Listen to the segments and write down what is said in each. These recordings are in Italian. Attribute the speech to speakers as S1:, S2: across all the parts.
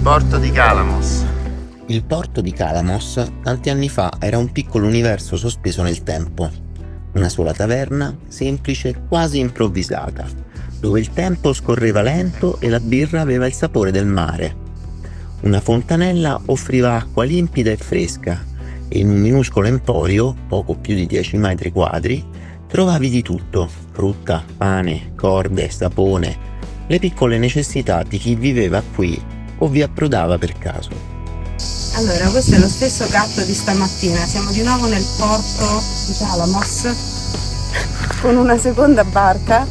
S1: porto di Calamos.
S2: Il porto di Calamos tanti anni fa era un piccolo universo sospeso nel tempo. Una sola taverna, semplice, quasi improvvisata, dove il tempo scorreva lento e la birra aveva il sapore del mare. Una fontanella offriva acqua limpida e fresca e in un minuscolo emporio, poco più di 10 metri quadri, trovavi di tutto: frutta, pane, corde, sapone, le piccole necessità di chi viveva qui o vi approdava per caso.
S3: Allora, questo è lo stesso gatto di stamattina. Siamo di nuovo nel porto di Calamos con una seconda barca.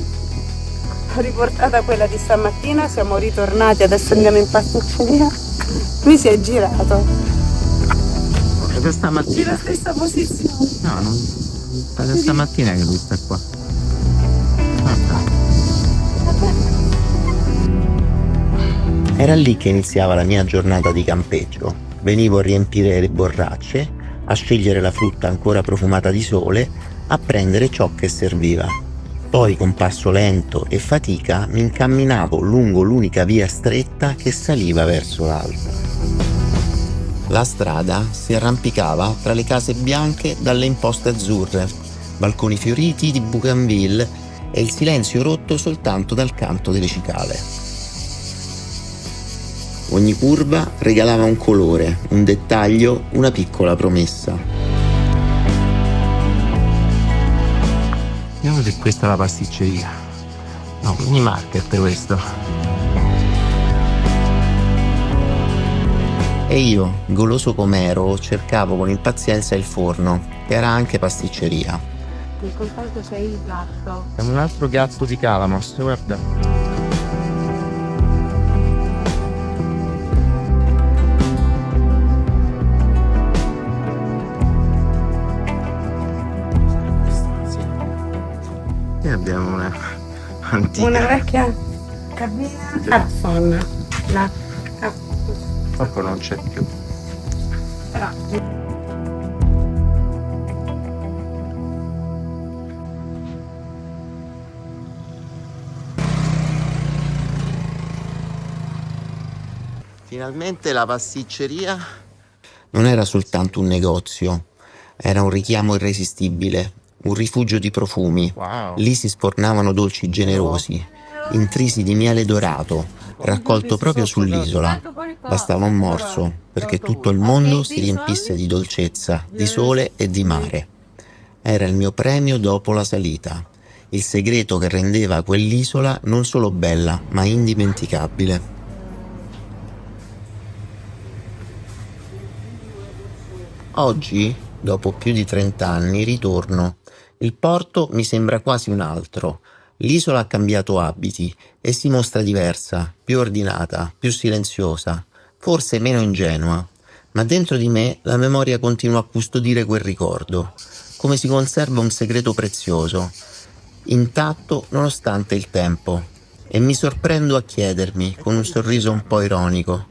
S3: Ho riportata quella di stamattina, siamo ritornati, adesso andiamo in pasticceria. Lui si è girato.
S2: È da stamattina?
S3: Nella stessa posizione.
S2: No, non... è da stamattina che lui sta qua. Era lì che iniziava la mia giornata di campeggio. Venivo a riempire le borracce, a scegliere la frutta ancora profumata di sole, a prendere ciò che serviva. Poi con passo lento e fatica mi incamminavo lungo l'unica via stretta che saliva verso l'alto. La strada si arrampicava tra le case bianche dalle imposte azzurre, balconi fioriti di Bougainville e il silenzio rotto soltanto dal canto delle cicale. Ogni curva regalava un colore, un dettaglio, una piccola promessa. Vediamo se questa è la pasticceria. No, mini market questo. E io, goloso com'ero, cercavo con impazienza il forno, che era anche pasticceria.
S3: Il contatto c'è il gatto.
S2: È un altro gatto di Calamos, guarda. E abbiamo una antica.
S3: Una vecchia cabina Hudson.
S2: Purtroppo non c'è più.
S3: Però
S2: Finalmente la pasticceria non era soltanto un negozio, era un richiamo irresistibile, un rifugio di profumi.
S1: Wow.
S2: Lì si sfornavano dolci generosi, intrisi di miele dorato, raccolto proprio sull'isola. Bastava un morso perché tutto il mondo si riempisse di dolcezza, di sole e di mare. Era il mio premio dopo la salita, il segreto che rendeva quell'isola non solo bella, ma indimenticabile. Oggi, dopo più di 30 anni, ritorno. Il porto mi sembra quasi un altro. L'isola ha cambiato abiti e si mostra diversa, più ordinata, più silenziosa, forse meno ingenua. Ma dentro di me la memoria continua a custodire quel ricordo, come si conserva un segreto prezioso, intatto nonostante il tempo. E mi sorprendo a chiedermi, con un sorriso un po' ironico,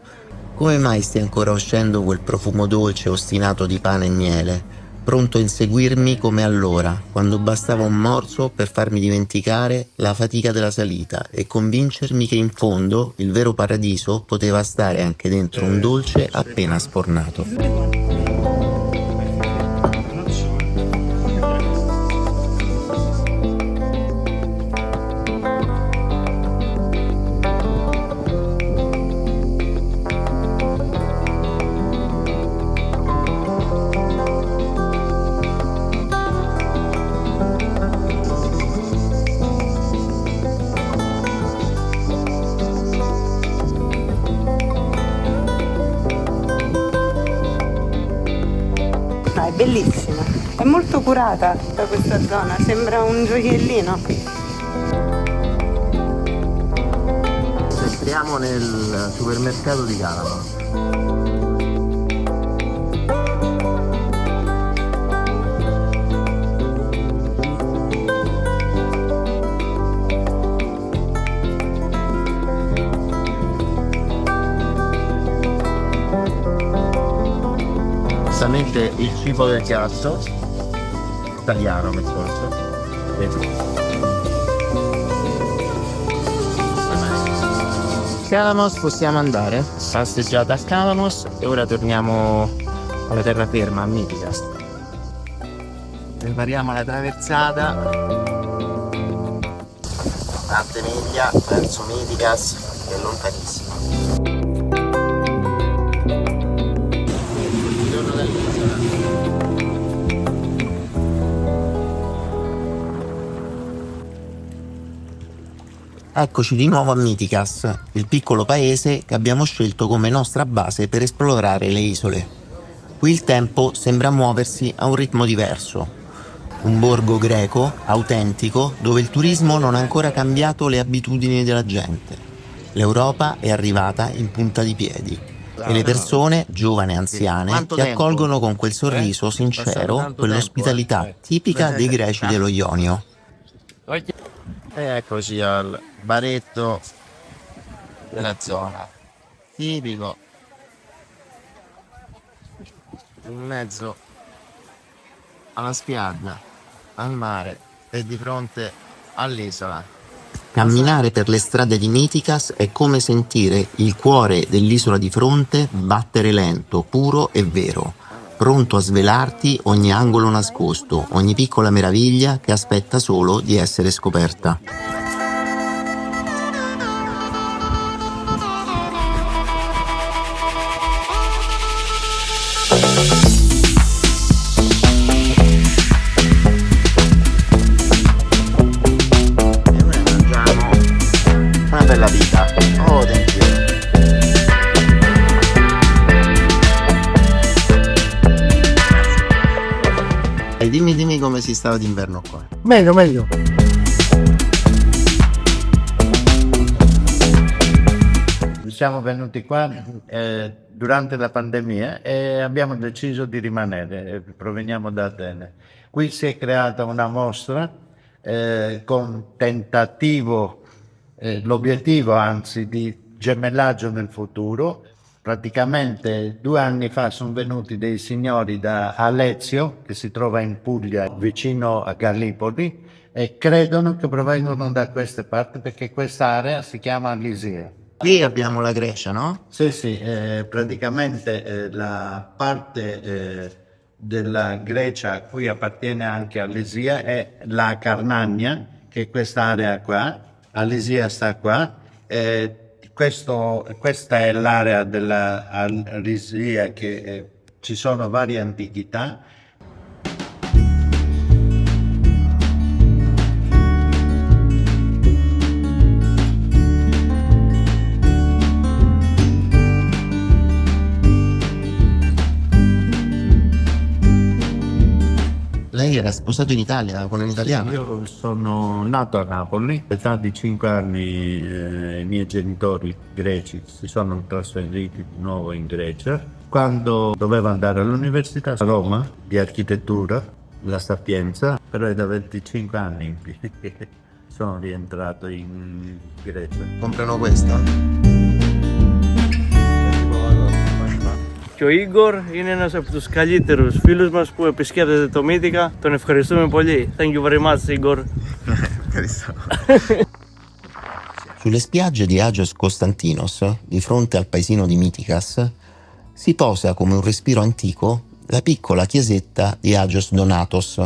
S2: come mai stia ancora uscendo quel profumo dolce e ostinato di pane e miele, pronto a inseguirmi come allora, quando bastava un morso per farmi dimenticare la fatica della salita e convincermi che in fondo il vero paradiso poteva stare anche dentro un dolce appena sfornato.
S3: è bellissima, è molto curata da questa zona, sembra un gioiellino.
S2: Entriamo nel supermercato di Calamo. Il cibo del gatto italiano, Calamos possiamo andare, passeggiata a Calamos e ora torniamo alla terraferma a Mytikas. Prepariamo la traversata, tante miglia verso Mytikas, che è lontanissimo. Ritorno dall'isola. Eccoci di nuovo a Mytikas, il piccolo paese che abbiamo scelto come nostra base per esplorare le isole. Qui il tempo sembra muoversi a un ritmo diverso. Un borgo greco, autentico, dove il turismo non ha ancora cambiato le abitudini della gente. L'Europa è arrivata in punta di piedi e le persone, giovani e anziane, ti accolgono con quel sorriso sincero, quell'ospitalità tipica dei greci dello Ionio. E eccoci al baretto della zona, tipico, in mezzo alla spiaggia, al mare e di fronte all'isola. Camminare per le strade di Mytikas è come sentire il cuore dell'isola di fronte battere lento, puro e vero, pronto a svelarti ogni angolo nascosto, ogni piccola meraviglia che aspetta solo di essere scoperta. E ora mangiamo una bella vita. Oh, thank you. Dimmi come si stava d'inverno qua.
S1: Meglio. Siamo venuti qua durante la pandemia e abbiamo deciso di rimanere, proveniamo da Atene. Qui si è creata una mostra con tentativo, l'obiettivo anzi di gemellaggio nel futuro. Praticamente 2 anni fa sono venuti dei signori da Alezio, che si trova in Puglia, vicino a Gallipoli, e credono che provengono da queste parti perché quest'area si chiama Lysia.
S2: Qui abbiamo la Grecia, no?
S1: Sì, praticamente la parte della Grecia a cui appartiene anche Alisia è la Carnania, che è quest'area qua, Alisia sta qua. Questa è l'area della Alisia che ci sono varie antichità.
S2: Lei era sposato in Italia con un italiano?
S1: Io sono nato a Napoli, all'età di 5 anni i miei genitori greci si sono trasferiti di nuovo in Grecia. Quando dovevo andare all'università a Roma di architettura, La Sapienza, però è da 25 anni che sono rientrato in Grecia.
S2: Comprano questa?
S4: Και ο Igor είναι ένας από τους καλύτερους φίλους μας που επισκέπτεται το Mytika. Τον ευχαριστούμε πολύ. Thank you very much, Igor.
S2: Sulle spiagge di Agios Konstantinos, di fronte al paesino di Mytikas, si posa come un respiro antico la piccola chiesetta di Agios Donatos.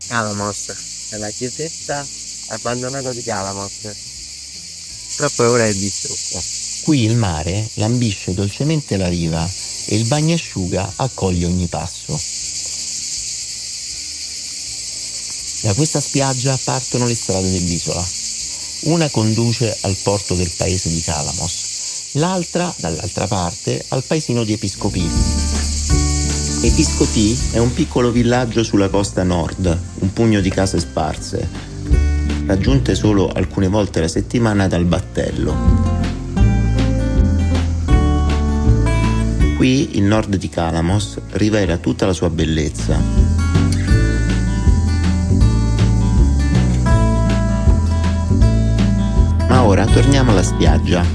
S2: Calamos, è la chiesetta abbandonata di Calamos. Purtroppo ora è distrutta. Qui il mare lambisce dolcemente la riva e il bagnasciuga accoglie ogni passo. Da questa spiaggia partono le strade dell'isola. Una conduce al porto del paese di Calamos, l'altra, dall'altra parte, al paesino di Episcopi. Episcopi è un piccolo villaggio sulla costa nord, un pugno di case sparse, raggiunte solo alcune volte alla settimana dal battello. Qui il nord di Calamos rivela tutta la sua bellezza. Ma ora torniamo alla spiaggia,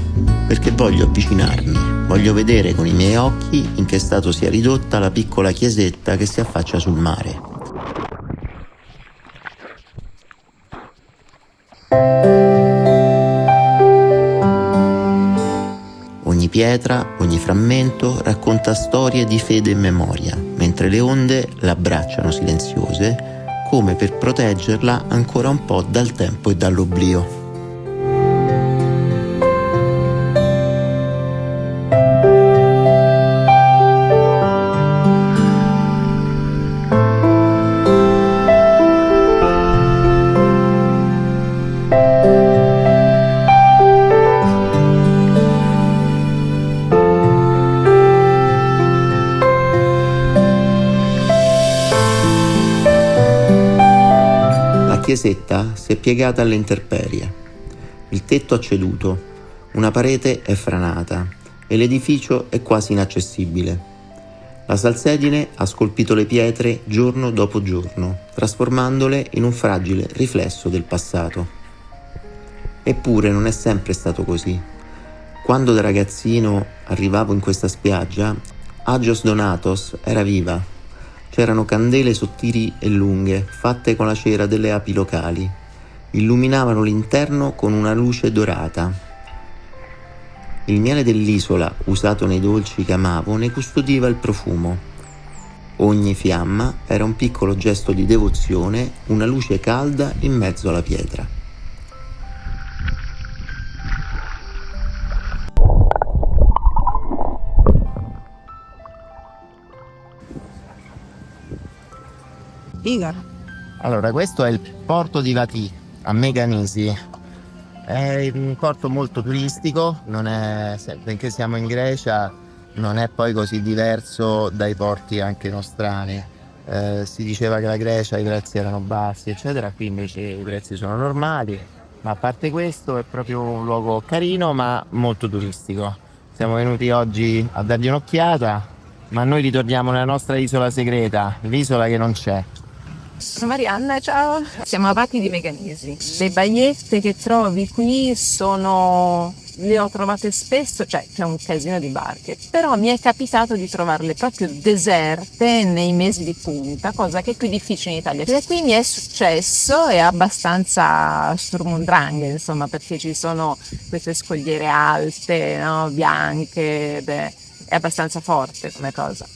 S2: perché voglio avvicinarmi, voglio vedere con i miei occhi in che stato sia ridotta la piccola chiesetta che si affaccia sul mare. pietra, ogni frammento racconta storie di fede e memoria, mentre le onde l'abbracciano silenziose, come per proteggerla ancora un po' dal tempo e dall'oblio. La chiesetta si è piegata alle intemperie. Il tetto ha ceduto, una parete è franata e l'edificio è quasi inaccessibile. La salsedine ha scolpito le pietre giorno dopo giorno, trasformandole in un fragile riflesso del passato. Eppure non è sempre stato così. Quando da ragazzino arrivavo in questa spiaggia, Agios Donatos era viva. C'erano candele sottili e lunghe, fatte con la cera delle api locali. Illuminavano l'interno con una luce dorata. Il miele dell'isola, usato nei dolci che amavo, ne custodiva il profumo. Ogni fiamma era un piccolo gesto di devozione, una luce calda in mezzo alla pietra.
S3: Igor.
S2: Allora, questo è il porto di Vati, a Meganisi. È un porto molto turistico, benché siamo in Grecia, non è poi così diverso dai porti anche nostrani. Si diceva che la Grecia i prezzi erano bassi, eccetera, qui invece i prezzi sono normali, ma a parte questo è proprio un luogo carino ma molto turistico. Siamo venuti oggi a dargli un'occhiata, ma noi ritorniamo nella nostra isola segreta, l'isola che non c'è.
S5: Sono Marianna, ciao. Siamo a Vati di Meganisi. Le baiette che trovi qui le ho trovate spesso, cioè c'è un casino di barche, però mi è capitato di trovarle proprio deserte nei mesi di punta, cosa che è più difficile in Italia. E qui mi è successo, è abbastanza Sturm und Drang, insomma, perché ci sono queste scogliere alte, no, bianche, ed è abbastanza forte come cosa.